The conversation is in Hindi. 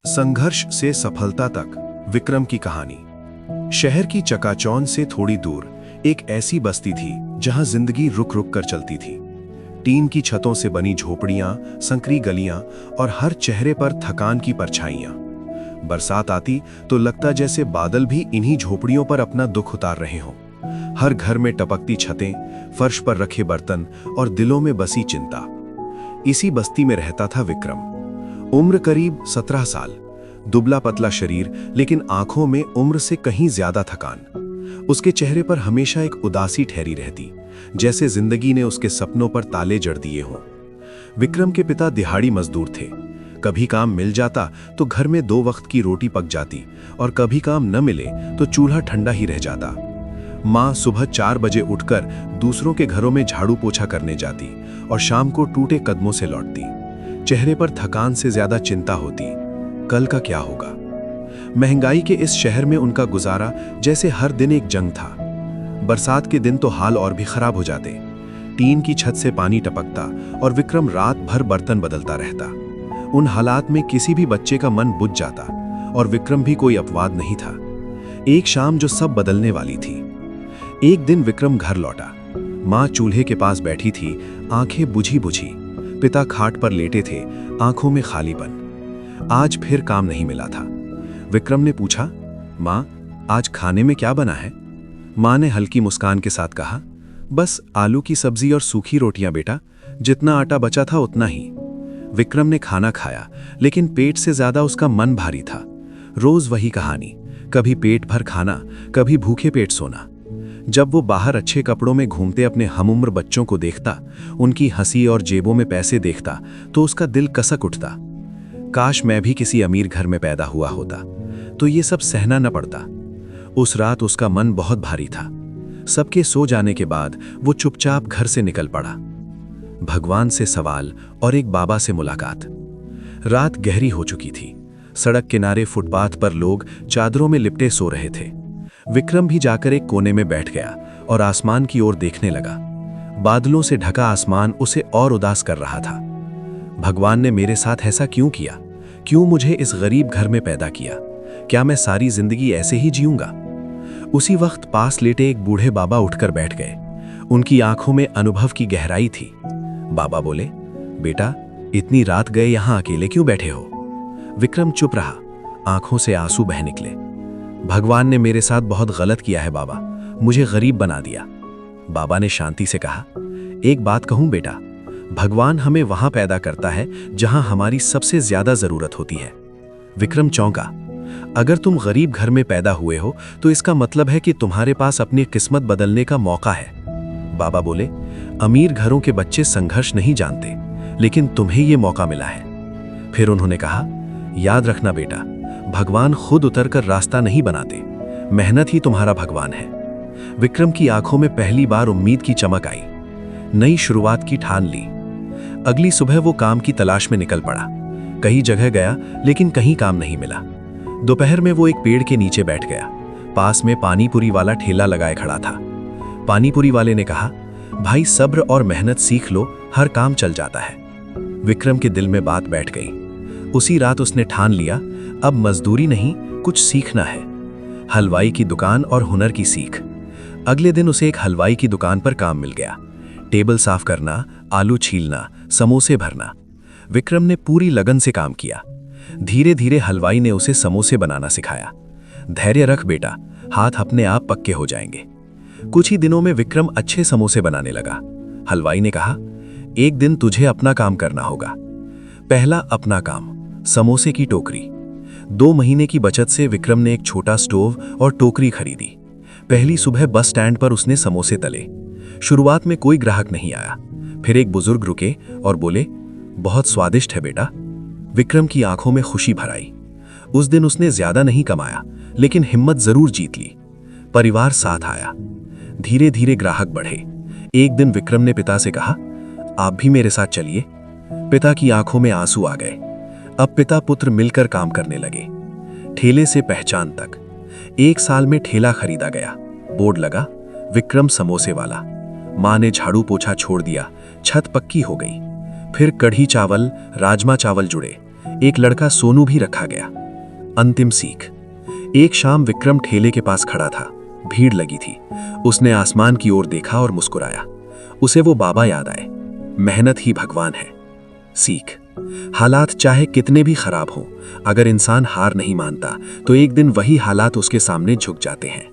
संघर्ष से सफलता तक विक्रम की कहानी। शहर की चकाचौंध से थोड़ी दूर एक ऐसी बस्ती थी जहां जिंदगी रुक रुक कर चलती थी। टीन की छतों से बनी झोपड़ियां, संकरी गलियां और हर चेहरे पर थकान की परछाइयां। बरसात आती तो लगता जैसे बादल भी इन्हीं झोपड़ियों पर अपना दुख उतार रहे हों। हर घर में टपकती छतें, फर्श पर रखे बर्तन और दिलों में बसी चिंता। इसी बस्ती में रहता था विक्रम। उम्र करीब 17 साल, दुबला पतला शरीर, लेकिन आंखों में उम्र से कहीं ज्यादा थकान। उसके चेहरे पर हमेशा एक उदासी ठहरी रहती, जैसे जिंदगी ने उसके सपनों पर ताले जड़ दिए हों। विक्रम के पिता दिहाड़ी मजदूर थे। कभी काम मिल जाता तो घर में 2 वक्त की रोटी पक जाती, और कभी काम न मिले तो चूल्हा ठंडा ही रह जाता। माँ सुबह 4 बजे उठकर दूसरों के घरों में झाड़ू पोछा करने जाती और शाम को टूटे कदमों से लौटती। चेहरे पर थकान से ज्यादा चिंता होती, कल का क्या होगा। महंगाई के इस शहर में उनका गुजारा जैसे हर दिन एक जंग था। बरसात के दिन तो हाल और भी खराब हो जाते। टीन की छत से पानी टपकता और विक्रम रात भर बर्तन बदलता रहता। उन हालात में किसी भी बच्चे का मन बुझ जाता, और विक्रम भी कोई अपवाद नहीं था। एक शाम जो सब बदलने वाली थी। एक दिन विक्रम घर लौटा। माँ चूल्हे के पास बैठी थी, आंखें बुझी बुझी। पिता खाट पर लेटे थे, आंखों में खालीपन। आज फिर काम नहीं मिला था। विक्रम ने पूछा, माँ आज खाने में क्या बना है? माँ ने हल्की मुस्कान के साथ कहा, बस आलू की सब्जी और सूखी रोटियां बेटा, जितना आटा बचा था उतना ही। विक्रम ने खाना खाया, लेकिन पेट से ज्यादा उसका मन भारी था। रोज वही कहानी, कभी पेट भर खाना, कभी भूखे पेट सोना। जब वो बाहर अच्छे कपड़ों में घूमते अपने हमउम्र बच्चों को देखता, उनकी हंसी और जेबों में पैसे देखता, तो उसका दिल कसक उठता। काश मैं भी किसी अमीर घर में पैदा हुआ होता तो ये सब सहना न पड़ता। उस रात उसका मन बहुत भारी था। सबके सो जाने के बाद वो चुपचाप घर से निकल पड़ा। भगवान से सवाल और एक बाबा से मुलाकात। रात गहरी हो चुकी थी। सड़क किनारे फुटपाथ पर लोग चादरों में लिपटे सो रहे थे। विक्रम भी जाकर एक कोने में बैठ गया और आसमान की ओर देखने लगा। बादलों से ढका आसमान उसे और उदास कर रहा था। भगवान ने मेरे साथ ऐसा क्यों किया? क्यों मुझे इस गरीब घर में पैदा किया? क्या मैं सारी जिंदगी ऐसे ही जीऊंगा? उसी वक्त पास लेटे एक बूढ़े बाबा उठकर बैठ गए। उनकी आंखों में अनुभव की गहराई थी। बाबा बोले, बेटा इतनी रात गए यहां अकेले क्यों बैठे हो? विक्रम चुप रहा, आंखों से आंसू बह निकले। भगवान ने मेरे साथ बहुत गलत किया है बाबा, मुझे गरीब बना दिया। बाबा ने शांति से कहा, एक बात कहूं बेटा, भगवान हमें वहां पैदा करता है जहां हमारी सबसे ज्यादा जरूरत होती है। विक्रम चौंका। अगर तुम गरीब घर में पैदा हुए हो तो इसका मतलब है कि तुम्हारे पास अपनी किस्मत बदलने का मौका है। बाबा बोले, अमीर घरों के बच्चे संघर्ष नहीं जानते, लेकिन तुम्हें यह मौका मिला है। फिर उन्होंने कहा, याद रखना बेटा, भगवान खुद उतरकर रास्ता नहीं बनाते, मेहनत ही तुम्हारा भगवान है। विक्रम की आंखों में पहली बार उम्मीद की चमक आई। नई शुरुआत की ठान ली। अगली सुबह वो काम की तलाश में निकल पड़ा। कई जगह गया, लेकिन कहीं काम नहीं मिला। दोपहर में वो एक पेड़ के नीचे बैठ गया। पास में पानीपुरी वाला ठेला लगाए खड़ा था। पानीपुरी वाले ने कहा, भाई सब्र और मेहनत सीख लो, हर काम चल जाता है। विक्रम के दिल में बात बैठ गई। उसी रात उसने ठान लिया, अब मजदूरी नहीं, कुछ सीखना है। हलवाई की दुकान और हुनर की सीख। अगले दिन उसे एक हलवाई की दुकान पर काम मिल गया। टेबल साफ करना, आलू छीलना, समोसे भरना। विक्रम ने पूरी लगन से काम किया। धीरे धीरे हलवाई ने उसे समोसे बनाना सिखाया। धैर्य रख बेटा, हाथ अपने आप पक्के हो जाएंगे। कुछ ही दिनों में विक्रम अच्छे समोसे बनाने लगा। हलवाई ने कहा, एक दिन तुझे अपना काम करना होगा। पहला अपना काम, समोसे की टोकरी। 2 महीने की बचत से विक्रम ने एक छोटा स्टोव और टोकरी खरीदी। पहली सुबह बस स्टैंड पर उसने समोसे तले। शुरुआत में कोई ग्राहक नहीं आया। फिर एक बुजुर्ग रुके और बोले, बहुत स्वादिष्ट है बेटा। विक्रम की आंखों में खुशी भर आई। उस दिन उसने ज्यादा नहीं कमाया, लेकिन हिम्मत जरूर जीत ली। परिवार साथ आया। धीरे धीरे ग्राहक बढ़े। एक दिन विक्रम ने पिता से कहा, आप भी मेरे साथ चलिए। पिता की आंखों में आंसू आ गए। अब पिता पुत्र मिलकर काम करने लगे। ठेले से पहचान तक। 1 साल में ठेला खरीदा गया। बोर्ड लगा, विक्रम समोसे वाला। माँ ने झाड़ू पोछा छोड़ दिया, छत पक्की हो गई। फिर कढ़ी चावल, राजमा चावल जुड़े। एक लड़का सोनू भी रखा गया। अंतिम सीख। एक शाम विक्रम ठेले के पास खड़ा था। भीड़ लगी थी। उसने आसमान की ओर देखा और मुस्कुराया। उसे वो बाबा याद आए। मेहनत ही भगवान है। सीख। हालात चाहे कितने भी खराब हों, अगर इंसान हार नहीं मानता तो एक दिन वही हालात उसके सामने झुक जाते हैं।